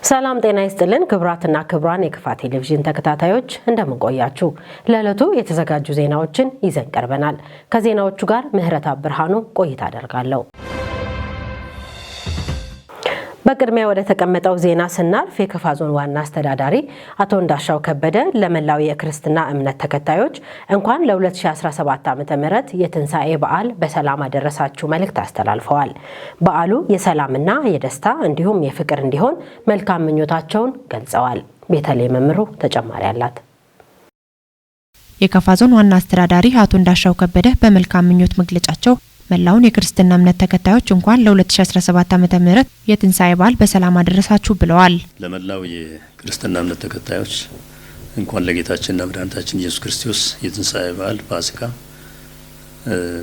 ሰላም ጤና ይስጥልን ክብራትና ክብራን የክፋት ቴሌቪዥን ተከታታዮች እንደምንቆያችሁ ለዕለቱ የተዘጋጁ ዜናዎችን ይዘን ቀርበናል። ከዜናዎቹ ጋር ምህረት አብርሃኑ ቆይታ አደርጋለሁ። በቅድሚያ ወደ ተቀመጠው ዜና ስናልፍ የከፋ ዞን ዋና አስተዳዳሪ አቶ እንዳሻው ከበደ ለመላው የክርስትና እምነት ተከታዮች እንኳን ለ2017 ዓ.ም የትንሳኤ በዓል በሰላም አደረሳችሁ መልእክት አስተላልፈዋል። በዓሉ የሰላምና የደስታ እንዲሁም የፍቅር እንዲሆን መልካም ምኞታቸውን ገልጸዋል። ቤተልሔም መምሩ ተጨማሪ አላት። የከፋ ዞን ዋና አስተዳዳሪ አቶ እንዳሻው ከበደ በመልካም ምኞት መግለጫቸው መላውን የክርስትና እምነት ተከታዮች እንኳን ለ2017 ዓ.ም የትንሳኤ በዓል በሰላም አደረሳችሁ ብለዋል። ለመላው የክርስትና እምነት ተከታዮች እንኳን ለጌታችንና መድኃኒታችን ኢየሱስ ክርስቶስ የትንሳኤ በዓል ፋሲካ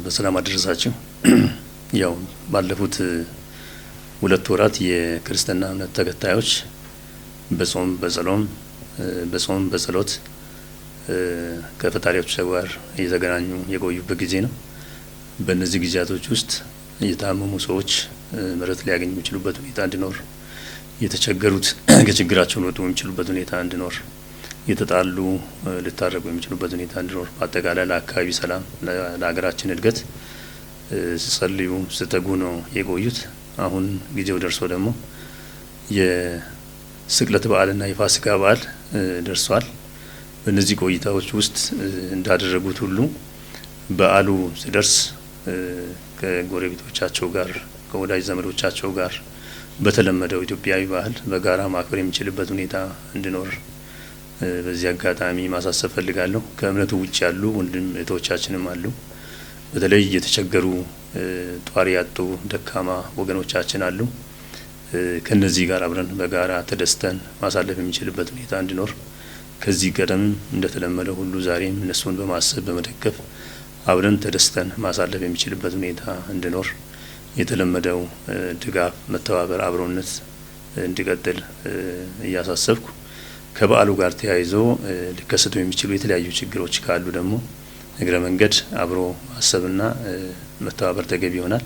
በሰላም አደረሳችሁ። ያው ባለፉት 2 ወራት የክርስትና እምነት ተከታዮች በጾም በጸሎት ከፈጣሪያቸው ጋር እየተገናኙ የቆዩበት ጊዜ ነው። በእነዚህ ጊዜያቶች ውስጥ የታመሙ ሰዎች ምሕረት ሊያገኙ የሚችሉበት ሁኔታ እንዲኖር፣ የተቸገሩት ከችግራቸው ሊወጡ የሚችሉበት ሁኔታ እንዲኖር፣ የተጣሉ ሊታረቁ የሚችሉበት ሁኔታ እንዲኖር፣ በአጠቃላይ ለአካባቢ ሰላም፣ ለሀገራችን እድገት ሲጸልዩ ሲተጉ ነው የቆዩት። አሁን ጊዜው ደርሶ ደግሞ የስቅለት በዓልና የፋሲካ በዓል ደርሷል። በእነዚህ ቆይታዎች ውስጥ እንዳደረጉት ሁሉ በዓሉ ሲደርስ ከጎረቤቶቻቸው ጋር ከወዳጅ ዘመዶቻቸው ጋር በተለመደው ኢትዮጵያዊ ባህል በጋራ ማክበር የሚችልበት ሁኔታ እንዲኖር በዚህ አጋጣሚ ማሳሰብ ፈልጋለሁ። ከእምነቱ ውጭ ያሉ ወንድም እህቶቻችንም አሉ። በተለይ የተቸገሩ ጧሪ ያጡ ደካማ ወገኖቻችን አሉ። ከነዚህ ጋር አብረን በጋራ ተደስተን ማሳለፍ የሚችልበት ሁኔታ እንዲኖር ከዚህ ቀደም እንደተለመደው ሁሉ ዛሬም እነሱን በማሰብ በመደገፍ አብረን ተደስተን ማሳለፍ የሚችልበት ሁኔታ እንዲኖር የተለመደው ድጋፍ፣ መተባበር፣ አብሮነት እንዲቀጥል እያሳሰብኩ ከበዓሉ ጋር ተያይዞ ሊከሰቱ የሚችሉ የተለያዩ ችግሮች ካሉ ደግሞ እግረ መንገድ አብሮ ማሰብና መተባበር ተገቢ ይሆናል።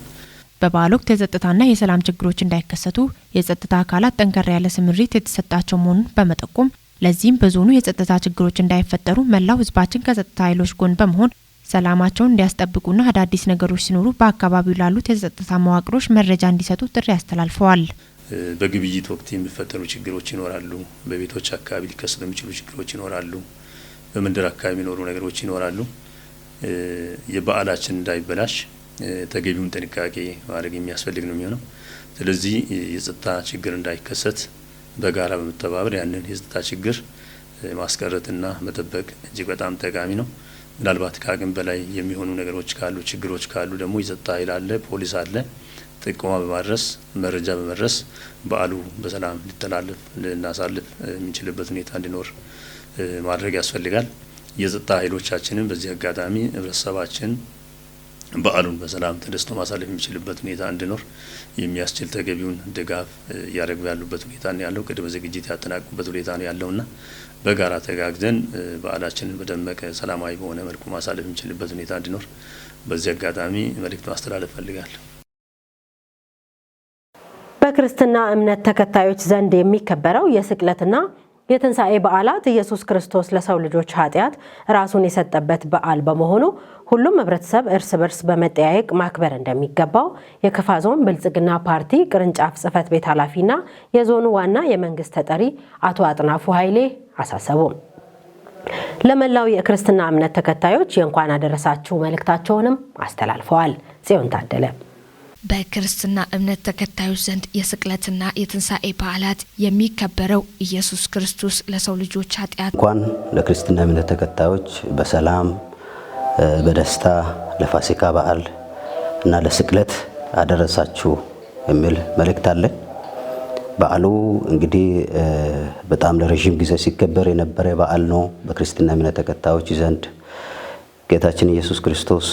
በበዓሉ ወቅት የጸጥታና የሰላም ችግሮች እንዳይከሰቱ የጸጥታ አካላት ጠንከር ያለ ስምሪት የተሰጣቸው መሆኑን በመጠቆም ለዚህም በዞኑ የጸጥታ ችግሮች እንዳይፈጠሩ መላው ሕዝባችን ከጸጥታ ኃይሎች ጎን በመሆን ሰላማቸውን እንዲያስጠብቁና አዳዲስ ነገሮች ሲኖሩ በአካባቢው ላሉት የጸጥታ መዋቅሮች መረጃ እንዲሰጡ ጥሪ አስተላልፈዋል። በግብይት ወቅት የሚፈጠሩ ችግሮች ይኖራሉ። በቤቶች አካባቢ ሊከሰቱ የሚችሉ ችግሮች ይኖራሉ። በመንደር አካባቢ የሚኖሩ ነገሮች ይኖራሉ። የበዓላችን እንዳይበላሽ ተገቢውን ጥንቃቄ ማድረግ የሚያስፈልግ ነው የሚሆነው። ስለዚህ የጸጥታ ችግር እንዳይከሰት በጋራ በመተባበር ያንን የጸጥታ ችግር ማስቀረትና መጠበቅ እጅግ በጣም ጠቃሚ ነው። ምናልባት ከአቅም በላይ የሚሆኑ ነገሮች ካሉ ችግሮች ካሉ ደግሞ የጸጥታ ኃይል አለ፣ ፖሊስ አለ። ጥቆማ በማድረስ መረጃ በመድረስ በዓሉ በሰላም ሊተላለፍ ልናሳልፍ የሚችልበት ሁኔታ እንዲኖር ማድረግ ያስፈልጋል። የጸጥታ ኃይሎቻችንን በዚህ አጋጣሚ ህብረተሰባችን በዓሉን በሰላም ተደስቶ ማሳለፍ የሚችልበት ሁኔታ እንዲኖር የሚያስችል ተገቢውን ድጋፍ እያደረጉ ያሉበት ሁኔታ ነው ያለው። ቅድመ ዝግጅት ያጠናቁበት ሁኔታ ነው ያለውና በጋራ ተጋግዘን በዓላችንን በደመቀ ሰላማዊ በሆነ መልኩ ማሳለፍ የሚችልበት ሁኔታ እንዲኖር በዚህ አጋጣሚ መልእክት ማስተላለፍ ፈልጋለሁ። በክርስትና እምነት ተከታዮች ዘንድ የሚከበረው የስቅለትና የትንሳኤ በዓላት ኢየሱስ ክርስቶስ ለሰው ልጆች ኃጢአት ራሱን የሰጠበት በዓል በመሆኑ ሁሉም ህብረተሰብ እርስ በርስ በመጠያየቅ ማክበር እንደሚገባው የከፋ ዞን ብልጽግና ፓርቲ ቅርንጫፍ ጽሕፈት ቤት ኃላፊና የዞኑ ዋና የመንግስት ተጠሪ አቶ አጥናፉ ኃይሌ አሳሰቡ። ለመላው የክርስትና እምነት ተከታዮች የእንኳን አደረሳችሁ መልእክታቸውንም አስተላልፈዋል። ጽዮን ታደለ በክርስትና እምነት ተከታዮች ዘንድ የስቅለትና የትንሳኤ በዓላት የሚከበረው ኢየሱስ ክርስቶስ ለሰው ልጆች ኃጢአት እንኳን ለክርስትና እምነት ተከታዮች በሰላም በደስታ ለፋሲካ በዓል እና ለስቅለት አደረሳችሁ የሚል መልእክት አለ። በዓሉ እንግዲህ በጣም ለረጅም ጊዜ ሲከበር የነበረ በዓል ነው። በክርስትና እምነት ተከታዮች ዘንድ ጌታችን ኢየሱስ ክርስቶስ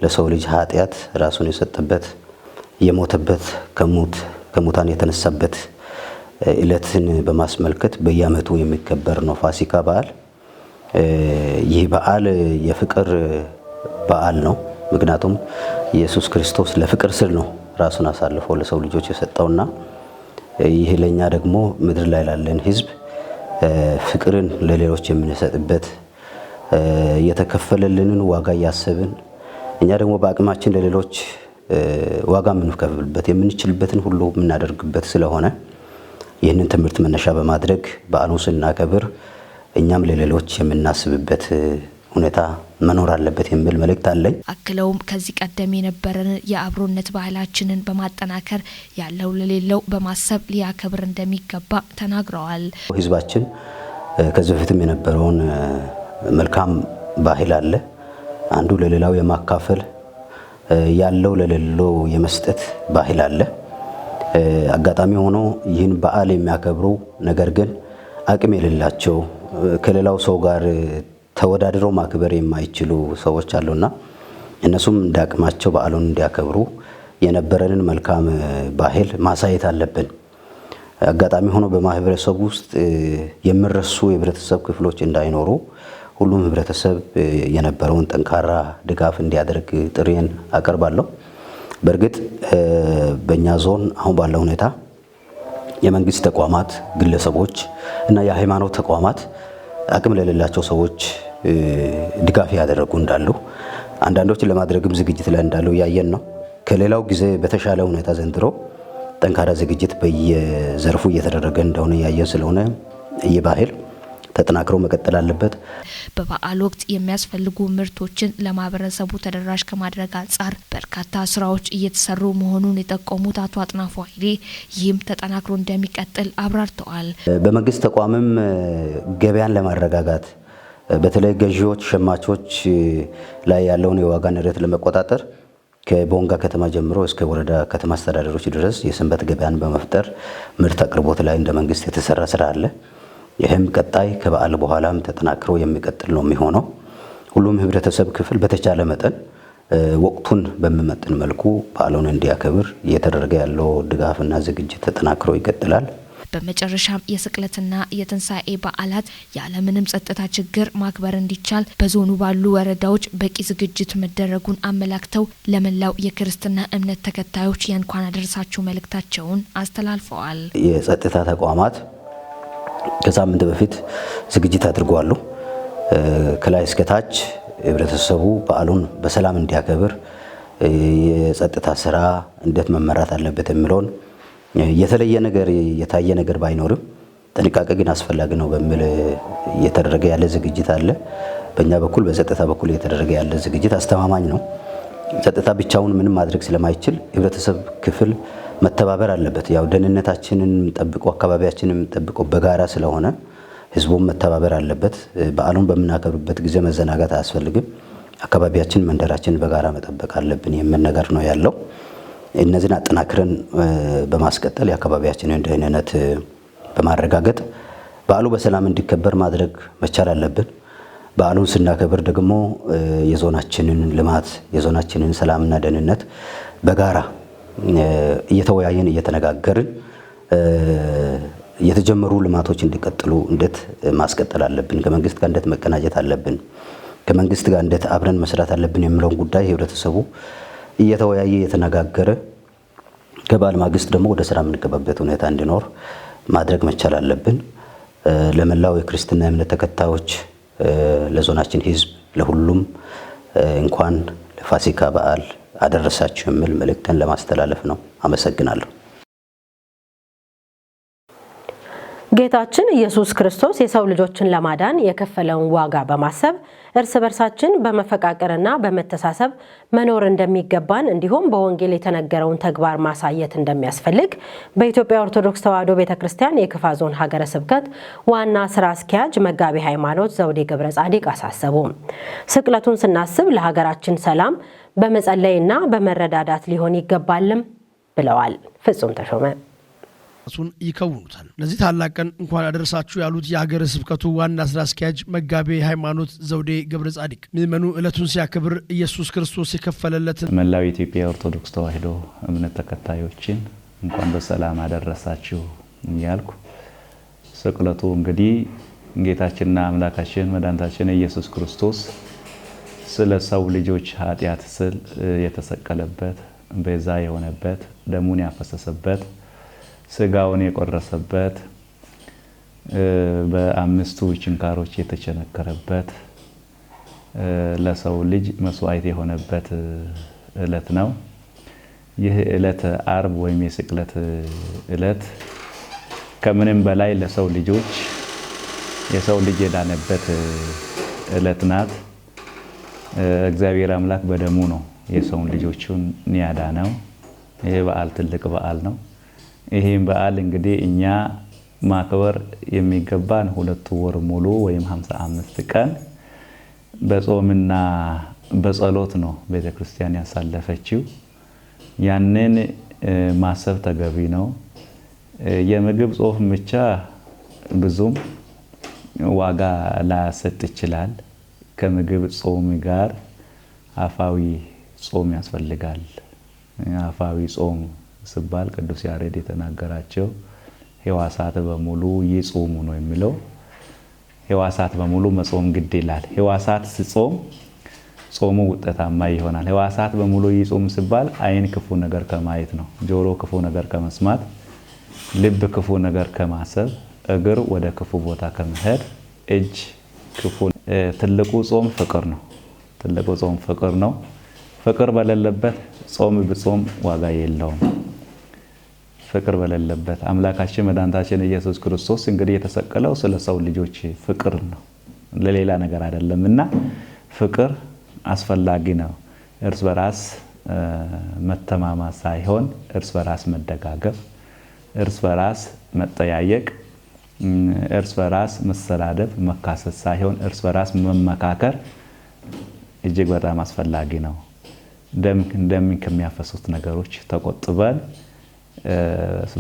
ለሰው ልጅ ኃጢአት ራሱን የሰጠበት የሞተበት ከሙታን የተነሳበት ዕለትን በማስመልከት በየዓመቱ የሚከበር ነው ፋሲካ በዓል። ይህ በዓል የፍቅር በዓል ነው። ምክንያቱም ኢየሱስ ክርስቶስ ለፍቅር ስል ነው ራሱን አሳልፎ ለሰው ልጆች የሰጠውና ይህ ለኛ ደግሞ ምድር ላይ ላለን ህዝብ ፍቅርን ለሌሎች የምንሰጥበት የተከፈለልንን ዋጋ ያሰብን እኛ ደግሞ በአቅማችን ለሌሎች ዋጋ የምንከፍልበት የምንችልበትን ሁሉ የምናደርግበት ስለሆነ ይህንን ትምህርት መነሻ በማድረግ በዓሉን ስናከብር እኛም ለሌሎች የምናስብበት ሁኔታ መኖር አለበት የሚል መልእክት አለኝ። አክለውም ከዚህ ቀደም የነበረን የአብሮነት ባህላችንን በማጠናከር ያለው ለሌለው በማሰብ ሊያከብር እንደሚገባ ተናግረዋል። ህዝባችን ከዚህ በፊትም የነበረውን መልካም ባህል አለ። አንዱ ለሌላው የማካፈል ያለው ለሌለው የመስጠት ባህል አለ። አጋጣሚ ሆኖ ይህን በዓል የሚያከብሩ ነገር ግን አቅም የሌላቸው ከሌላው ሰው ጋር ተወዳድረው ማክበር የማይችሉ ሰዎች አሉና እነሱም እንዳቅማቸው በዓሉን እንዲያከብሩ የነበረንን መልካም ባህል ማሳየት አለብን። አጋጣሚ ሆኖ በማህበረሰቡ ውስጥ የሚረሱ የህብረተሰብ ክፍሎች እንዳይኖሩ ሁሉም ህብረተሰብ የነበረውን ጠንካራ ድጋፍ እንዲያደርግ ጥሪን አቀርባለሁ። በእርግጥ በእኛ ዞን አሁን ባለው ሁኔታ የመንግስት ተቋማት፣ ግለሰቦች እና የሃይማኖት ተቋማት አቅም ለሌላቸው ሰዎች ድጋፍ ያደረጉ እንዳሉ አንዳንዶችን ለማድረግም ዝግጅት ላይ እንዳሉ ያየን ነው። ከሌላው ጊዜ በተሻለ ሁኔታ ዘንድሮ ጠንካራ ዝግጅት በየዘርፉ እየተደረገ እንደሆነ ያየን ስለሆነ የባህል ተጠናክሮ መቀጠል አለበት። በበዓል ወቅት የሚያስፈልጉ ምርቶችን ለማህበረሰቡ ተደራሽ ከማድረግ አንጻር በርካታ ስራዎች እየተሰሩ መሆኑን የጠቆሙት አቶ አጥናፉ ኃይሌ ይህም ተጠናክሮ እንደሚቀጥል አብራርተዋል። በመንግስት ተቋምም ገበያን ለማረጋጋት በተለይ ገዢዎች፣ ሸማቾች ላይ ያለውን የዋጋ ንረት ለመቆጣጠር ከቦንጋ ከተማ ጀምሮ እስከ ወረዳ ከተማ አስተዳደሮች ድረስ የሰንበት ገበያን በመፍጠር ምርት አቅርቦት ላይ እንደ መንግስት የተሰራ ስራ አለ። ይህም ቀጣይ ከበዓል በኋላም ተጠናክሮ የሚቀጥል ነው የሚሆነው። ሁሉም ህብረተሰብ ክፍል በተቻለ መጠን ወቅቱን በሚመጥን መልኩ በዓሉን እንዲያከብር እየተደረገ ያለው ድጋፍና ዝግጅት ተጠናክሮ ይቀጥላል። በመጨረሻም የስቅለትና የትንሳኤ በዓላት ያለምንም ጸጥታ ችግር ማክበር እንዲቻል በዞኑ ባሉ ወረዳዎች በቂ ዝግጅት መደረጉን አመላክተው ለመላው የክርስትና እምነት ተከታዮች የእንኳን አደረሳችሁ መልእክታቸውን አስተላልፈዋል። የጸጥታ ተቋማት ከሳምንት በፊት ዝግጅት አድርጓሉ። ከላይ እስከ ታች ህብረተሰቡ በዓሉን በሰላም እንዲያከብር የጸጥታ ስራ እንዴት መመራት አለበት የሚለውን የተለየ ነገር የታየ ነገር ባይኖርም ጥንቃቄ ግን አስፈላጊ ነው በሚል እየተደረገ ያለ ዝግጅት አለ። በእኛ በኩል በጸጥታ በኩል እየተደረገ ያለ ዝግጅት አስተማማኝ ነው። ጸጥታ ብቻውን ምንም ማድረግ ስለማይችል ህብረተሰብ ክፍል መተባበር አለበት። ያው ደህንነታችንን ጠብቆ አካባቢያችንን ጠብቆ በጋራ ስለሆነ ህዝቡም መተባበር አለበት። በዓሉን በምናከብርበት ጊዜ መዘናጋት አያስፈልግም። አካባቢያችን፣ መንደራችን በጋራ መጠበቅ አለብን የሚል ነገር ነው ያለው። እነዚህን አጠናክረን በማስቀጠል የአካባቢያችንን ደህንነት በማረጋገጥ በዓሉ በሰላም እንዲከበር ማድረግ መቻል አለብን። በዓሉን ስናከብር ደግሞ የዞናችንን ልማት፣ የዞናችንን ሰላምና ደህንነት በጋራ እየተወያየን እየተነጋገርን የተጀመሩ ልማቶች እንዲቀጥሉ እንዴት ማስቀጠል አለብን፣ ከመንግስት ጋር እንዴት መቀናጀት አለብን፣ ከመንግስት ጋር እንዴት አብረን መስራት አለብን የሚለውን ጉዳይ ህብረተሰቡ እየተወያየ እየተነጋገረ ከበዓል ማግስት ደግሞ ወደ ስራ የምንገባበት ሁኔታ እንዲኖር ማድረግ መቻል አለብን። ለመላው የክርስትና እምነት ተከታዮች፣ ለዞናችን ህዝብ፣ ለሁሉም እንኳን ለፋሲካ በዓል አደረሳችሁ የሚል መልእክትን ለማስተላለፍ ነው። አመሰግናለሁ። ጌታችን ኢየሱስ ክርስቶስ የሰው ልጆችን ለማዳን የከፈለውን ዋጋ በማሰብ እርስ በርሳችን በመፈቃቀርና በመተሳሰብ መኖር እንደሚገባን እንዲሁም በወንጌል የተነገረውን ተግባር ማሳየት እንደሚያስፈልግ በኢትዮጵያ ኦርቶዶክስ ተዋሕዶ ቤተክርስቲያን የክፋ ዞን ሀገረ ስብከት ዋና ስራ አስኪያጅ መጋቢ ሃይማኖት ዘውዴ ገብረ ጻዲቅ አሳሰቡ። ስቅለቱን ስናስብ ለሀገራችን ሰላም በመጸለይና በመረዳዳት ሊሆን ይገባልም ብለዋል። ፍጹም ተሾመ ሱን ይከውኑታል። ለዚህ ታላቅ ቀን እንኳን አደረሳችሁ ያሉት የሀገረ ስብከቱ ዋና ስራ አስኪያጅ መጋቢ ሃይማኖት ዘውዴ ገብረ ጻዲቅ ምእመኑ ዕለቱን ሲያከብር ኢየሱስ ክርስቶስ የከፈለለትን መላው የኢትዮጵያ ኦርቶዶክስ ተዋሕዶ እምነት ተከታዮችን እንኳን በሰላም አደረሳችሁ እያልኩ ስቅለቱ እንግዲህ ጌታችንና አምላካችን መድኃኒታችን ኢየሱስ ክርስቶስ ስለ ሰው ልጆች ኃጢአት ስል የተሰቀለበት ቤዛ የሆነበት ደሙን ያፈሰሰበት ስጋውን የቆረሰበት በአምስቱ ችንካሮች የተቸነከረበት ለሰው ልጅ መስዋዕት የሆነበት ዕለት ነው። ይህ ዕለት ዓርብ ወይም የስቅለት ዕለት ከምንም በላይ ለሰው ልጆች የሰው ልጅ የዳነበት ዕለት ናት። እግዚአብሔር አምላክ በደሙ ነው የሰውን ልጆቹን ያዳነው። ይሄ በዓል ትልቅ በዓል ነው። ይሄን በዓል እንግዲህ እኛ ማክበር የሚገባን 2 ወር ሙሉ ወይም 55 ቀን በጾምና በጸሎት ነው ቤተክርስቲያን ያሳለፈችው። ያንን ማሰብ ተገቢ ነው። የምግብ ጾም ብቻ ብዙም ዋጋ ላያሰጥ ይችላል። ከምግብ ጾም ጋር አፋዊ ጾም ያስፈልጋል። አፋዊ ጾም ሲባል ቅዱስ ያሬድ የተናገራቸው ሕዋሳት በሙሉ ይጾሙ ነው የሚለው። ሕዋሳት በሙሉ መጾም ግድ ይላል። ሕዋሳት ሲጾም ጾሙ ውጤታማ ይሆናል። ሕዋሳት በሙሉ ይጾም ሲባል ዓይን ክፉ ነገር ከማየት ነው፣ ጆሮ ክፉ ነገር ከመስማት፣ ልብ ክፉ ነገር ከማሰብ፣ እግር ወደ ክፉ ቦታ ከመሄድ፣ እጅ ክፉ። ትልቁ ጾም ፍቅር ነው። ትልቁ ጾም ፍቅር ነው። ፍቅር በሌለበት ጾም ብጾም ዋጋ የለውም። ፍቅር በሌለበት አምላካችን መድኃኒታችን ኢየሱስ ክርስቶስ እንግዲህ የተሰቀለው ስለ ሰው ልጆች ፍቅር ነው፣ ለሌላ ነገር አይደለምና ፍቅር አስፈላጊ ነው። እርስ በራስ መተማማት ሳይሆን እርስ በራስ መደጋገፍ፣ እርስ በራስ መጠያየቅ፣ እርስ በራስ መሰዳደብ፣ መካሰስ ሳይሆን እርስ በራስ መመካከር እጅግ በጣም አስፈላጊ ነው። ደም ከሚያፈሱት ነገሮች ተቆጥበን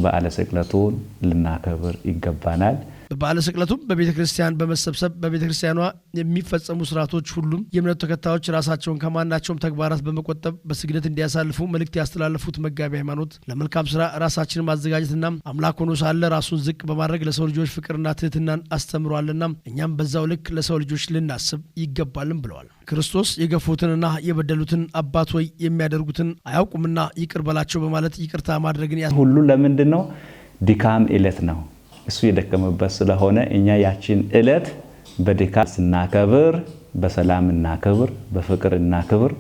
በዓለ ስቅለቱን ልናከብር ይገባናል። በበዓለ ስቅለቱም በቤተ ክርስቲያን በመሰብሰብ በቤተ ክርስቲያኗ የሚፈጸሙ ስርዓቶች ሁሉም የእምነቱ ተከታዮች ራሳቸውን ከማናቸውም ተግባራት በመቆጠብ በስግደት እንዲያሳልፉ መልእክት ያስተላለፉት መጋቢ ሃይማኖት ለመልካም ስራ ራሳችንን ማዘጋጀትና አምላክ ሆኖ ሳለ ራሱን ዝቅ በማድረግ ለሰው ልጆች ፍቅርና ትህትናን አስተምሯልና እኛም በዛው ልክ ለሰው ልጆች ልናስብ ይገባልን ብለዋል። ክርስቶስ የገፉትንና የበደሉትን አባት ሆይ የሚያደርጉትን አያውቁምና ይቅር በላቸው በማለት ይቅርታ ማድረግን ሁሉ ለምንድን ነው? ድካም ዕለት ነው። እሱ የደከመበት ስለሆነ እኛ ያችን ዕለት በድካም ስናከብር በሰላም እናከብር፣ በፍቅር እናከብር።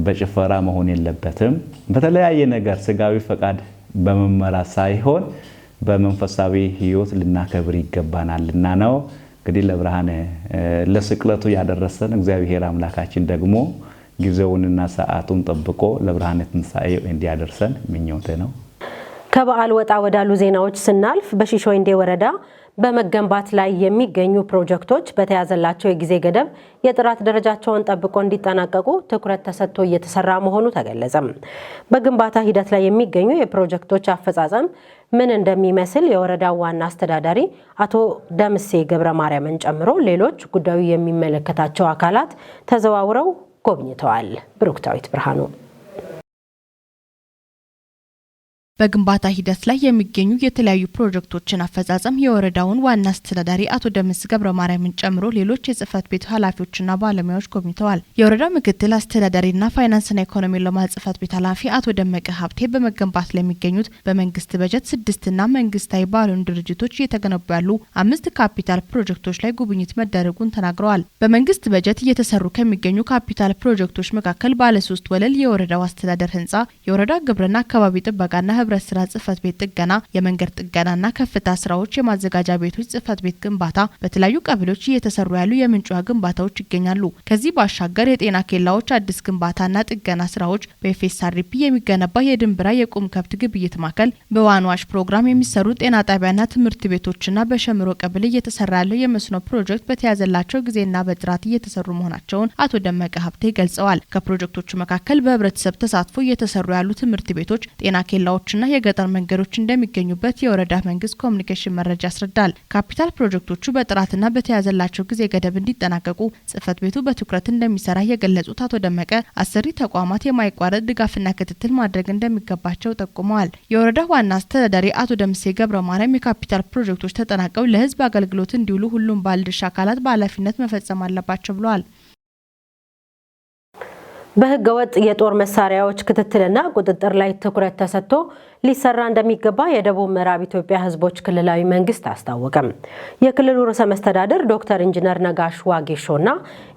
በጭፈራ መሆን የለበትም። በተለያየ ነገር ስጋዊ ፈቃድ በመመራት ሳይሆን በመንፈሳዊ ሕይወት ልናከብር ይገባናልና ነው። እንግዲህ ለብርሃነ ለስቅለቱ ያደረሰን እግዚአብሔር አምላካችን ደግሞ ጊዜውንና ሰዓቱን ጠብቆ ለብርሃነ ትንሣኤው እንዲያደርሰን ምኞቴ ነው። ከበዓል ወጣ ወዳሉ ዜናዎች ስናልፍ በሺሾ ኢንዴ ወረዳ በመገንባት ላይ የሚገኙ ፕሮጀክቶች በተያዘላቸው የጊዜ ገደብ የጥራት ደረጃቸውን ጠብቆ እንዲጠናቀቁ ትኩረት ተሰጥቶ እየተሰራ መሆኑ ተገለጸም። በግንባታ ሂደት ላይ የሚገኙ የፕሮጀክቶች አፈጻጸም ምን እንደሚመስል የወረዳው ዋና አስተዳዳሪ አቶ ደምሴ ገብረ ማርያምን ጨምሮ ሌሎች ጉዳዩ የሚመለከታቸው አካላት ተዘዋውረው ጎብኝተዋል። ብሩክታዊት ብርሃኑ በግንባታ ሂደት ላይ የሚገኙ የተለያዩ ፕሮጀክቶችን አፈጻጸም የወረዳውን ዋና አስተዳዳሪ አቶ ደምስ ገብረ ማርያምን ጨምሮ ሌሎች የጽህፈት ቤት ኃላፊዎችና ባለሙያዎች ጎብኝተዋል። የወረዳው ምክትል አስተዳዳሪና ፋይናንስና ኢኮኖሚ ልማት ጽህፈት ቤት ኃላፊ አቶ ደመቀ ሀብቴ በመገንባት ላይ የሚገኙት በመንግስት በጀት 6ና መንግስታዊ ባልሆኑ ድርጅቶች እየተገነቡ ያሉ 5 ካፒታል ፕሮጀክቶች ላይ ጉብኝት መደረጉን ተናግረዋል። በመንግስት በጀት እየተሰሩ ከሚገኙ ካፒታል ፕሮጀክቶች መካከል ባለ 3 ወለል የወረዳው አስተዳደር ህንጻ፣ የወረዳ ግብርና አካባቢ ጥበቃና ህብረት ስራ ጽህፈት ቤት ጥገና፣ የመንገድ ጥገናና ከፍታ ስራዎች፣ የማዘጋጃ ቤቶች ጽህፈት ቤት ግንባታ፣ በተለያዩ ቀበሌዎች እየተሰሩ ያሉ የምንጭ ውሃ ግንባታዎች ይገኛሉ። ከዚህ ባሻገር የጤና ኬላዎች አዲስ ግንባታና ጥገና ስራዎች፣ በኤፍኤስአርፒ የሚገነባ የድንብራ የቁም ከብት ግብይት ማዕከል፣ በዋንዋሽ ፕሮግራም የሚሰሩ ጤና ጣቢያና ትምህርት ቤቶችና በሸምሮ ቀበሌ እየተሰራ ያለው የመስኖ ፕሮጀክት በተያዘላቸው ጊዜና በጥራት እየተሰሩ መሆናቸውን አቶ ደመቀ ሀብቴ ገልጸዋል። ከፕሮጀክቶቹ መካከል በህብረተሰብ ተሳትፎ እየተሰሩ ያሉ ትምህርት ቤቶች፣ ጤና ኬላዎችና የገጠር መንገዶች እንደሚገኙበት የወረዳ መንግስት ኮሙኒኬሽን መረጃ ያስረዳል። ካፒታል ፕሮጀክቶቹ በጥራትና በተያዘላቸው ጊዜ ገደብ እንዲጠናቀቁ ጽህፈት ቤቱ በትኩረት እንደሚሰራ የገለጹት አቶ ደመቀ አሰሪ ተቋማት የማይቋረጥ ድጋፍና ክትትል ማድረግ እንደሚገባቸው ጠቁመዋል። የወረዳ ዋና አስተዳዳሪ አቶ ደምሴ ገብረ ማርያም የካፒታል ፕሮጀክቶች ተጠናቀው ለህዝብ አገልግሎት እንዲውሉ ሁሉም ባለድርሻ አካላት በኃላፊነት መፈጸም አለባቸው ብለዋል። በህገ ወጥ የጦር መሳሪያዎች ክትትልና ቁጥጥር ላይ ትኩረት ተሰጥቶ ሊሰራ እንደሚገባ የደቡብ ምዕራብ ኢትዮጵያ ህዝቦች ክልላዊ መንግስት አስታወቀም። የክልሉ ርዕሰ መስተዳድር ዶክተር ኢንጂነር ነጋሽ ዋጌሾና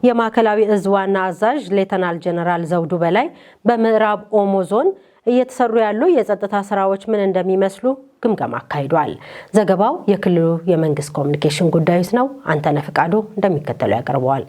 የማዕከላዊ እዝ ዋና አዛዥ ሌተናል ጀነራል ዘውዱ በላይ በምዕራብ ኦሞ ዞን እየተሰሩ ያሉ የጸጥታ ስራዎች ምን እንደሚመስሉ ግምገማ አካሂዷል። ዘገባው የክልሉ የመንግስት ኮሚኒኬሽን ጉዳዮች ነው። አንተነህ ፍቃዱ እንደሚከተለው ያቀርበዋል።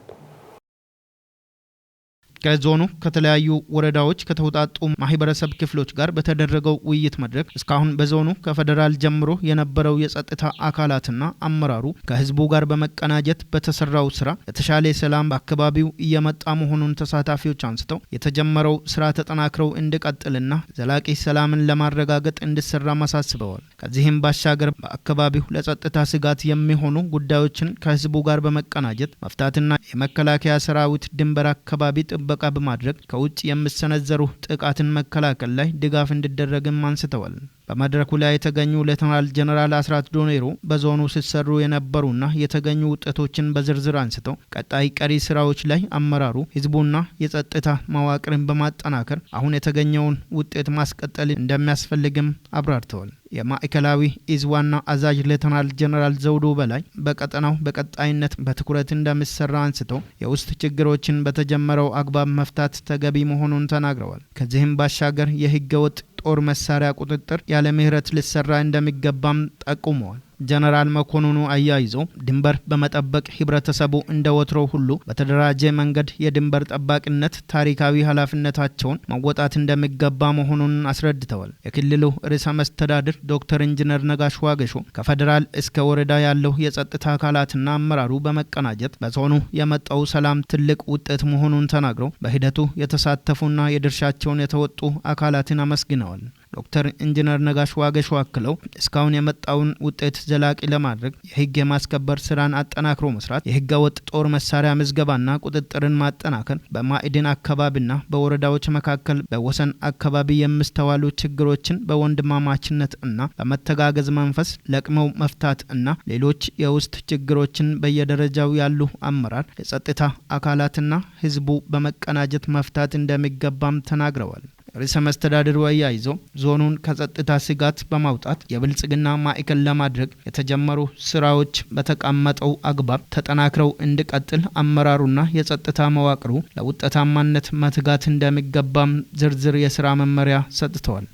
ከዞኑ ከተለያዩ ወረዳዎች ከተውጣጡ ማህበረሰብ ክፍሎች ጋር በተደረገው ውይይት መድረክ እስካሁን በዞኑ ከፌደራል ጀምሮ የነበረው የጸጥታ አካላትና አመራሩ ከህዝቡ ጋር በመቀናጀት በተሰራው ስራ የተሻለ ሰላም በአካባቢው እየመጣ መሆኑን ተሳታፊዎች አንስተው የተጀመረው ስራ ተጠናክረው እንዲቀጥልና ዘላቂ ሰላምን ለማረጋገጥ እንዲሰራ ማሳስበዋል። ከዚህም ባሻገር በአካባቢው ለጸጥታ ስጋት የሚሆኑ ጉዳዮችን ከህዝቡ ጋር በመቀናጀት መፍታትና የመከላከያ ሰራዊት ድንበር አካባቢ ጥበቃ በማድረግ ከውጭ የሚሰነዘሩ ጥቃትን መከላከል ላይ ድጋፍ እንዲደረግም አንስተዋል። በመድረኩ ላይ የተገኙ ሌተናል ጀነራል አስራት ዶኔሮ በዞኑ ሲሰሩ የነበሩና የተገኙ ውጤቶችን በዝርዝር አንስተው ቀጣይ ቀሪ ስራዎች ላይ አመራሩ ህዝቡና የጸጥታ መዋቅርን በማጠናከር አሁን የተገኘውን ውጤት ማስቀጠል እንደሚያስፈልግም አብራርተዋል። የማዕከላዊ እዝ ዋና አዛዥ ሌተናል ጀነራል ዘውዱ በላይ በቀጠናው በቀጣይነት በትኩረት እንደሚሰራ አንስተው የውስጥ ችግሮችን በተጀመረው አግባብ መፍታት ተገቢ መሆኑን ተናግረዋል። ከዚህም ባሻገር የህገ ወጥ ጦር መሳሪያ ቁጥጥር ያለ ምህረት ሊሰራ እንደሚገባም ጠቁመዋል። ጀነራል መኮንኑ አያይዘው ድንበር በመጠበቅ ህብረተሰቡ እንደወትሮው ሁሉ በተደራጀ መንገድ የድንበር ጠባቂነት ታሪካዊ ኃላፊነታቸውን መወጣት እንደሚገባ መሆኑን አስረድተዋል። የክልሉ ርዕሰ መስተዳድር ዶክተር ኢንጂነር ነጋሽ ዋጌሾ ከፌደራል እስከ ወረዳ ያለው የጸጥታ አካላትና አመራሩ በመቀናጀት በዞኑ የመጣው ሰላም ትልቅ ውጤት መሆኑን ተናግረው በሂደቱ የተሳተፉና የድርሻቸውን የተወጡ አካላትን አመስግነዋል። ዶክተር ኢንጂነር ነጋሽ ዋጌሾ አክለው እስካሁን የመጣውን ውጤት ዘላቂ ለማድረግ የህግ የማስከበር ስራን አጠናክሮ መስራት፣ የህገ ወጥ ጦር መሳሪያ ምዝገባና ቁጥጥርን ማጠናከር፣ በማዕድን አካባቢና በወረዳዎች መካከል በወሰን አካባቢ የሚስተዋሉ ችግሮችን በወንድማማችነት እና በመተጋገዝ መንፈስ ለቅመው መፍታት እና ሌሎች የውስጥ ችግሮችን በየደረጃው ያሉ አመራር፣ የጸጥታ አካላትና ህዝቡ በመቀናጀት መፍታት እንደሚገባም ተናግረዋል። ርዕሰ መስተዳድሩ አያይዘው ዞኑን ከጸጥታ ስጋት በማውጣት የብልጽግና ማዕከል ለማድረግ የተጀመሩ ስራዎች በተቀመጠው አግባብ ተጠናክረው እንዲቀጥል አመራሩና የጸጥታ መዋቅሩ ለውጤታማነት መትጋት እንደሚገባም ዝርዝር የስራ መመሪያ ሰጥተዋል።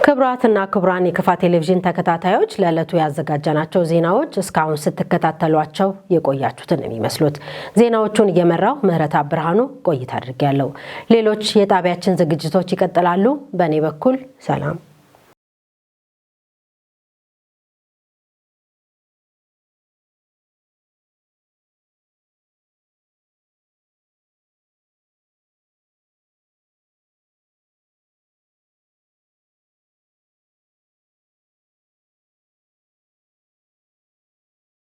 ክቡራትና ክቡራን የክፋ ቴሌቪዥን ተከታታዮች ለዕለቱ ያዘጋጀናቸው ዜናዎች እስካሁን ስትከታተሏቸው የቆያችሁትን የሚመስሉት ዜናዎቹን እየመራው ምህረት አብርሃኑ ቆይታ አድርጌያለሁ። ሌሎች የጣቢያችን ዝግጅቶች ይቀጥላሉ። በእኔ በኩል ሰላም።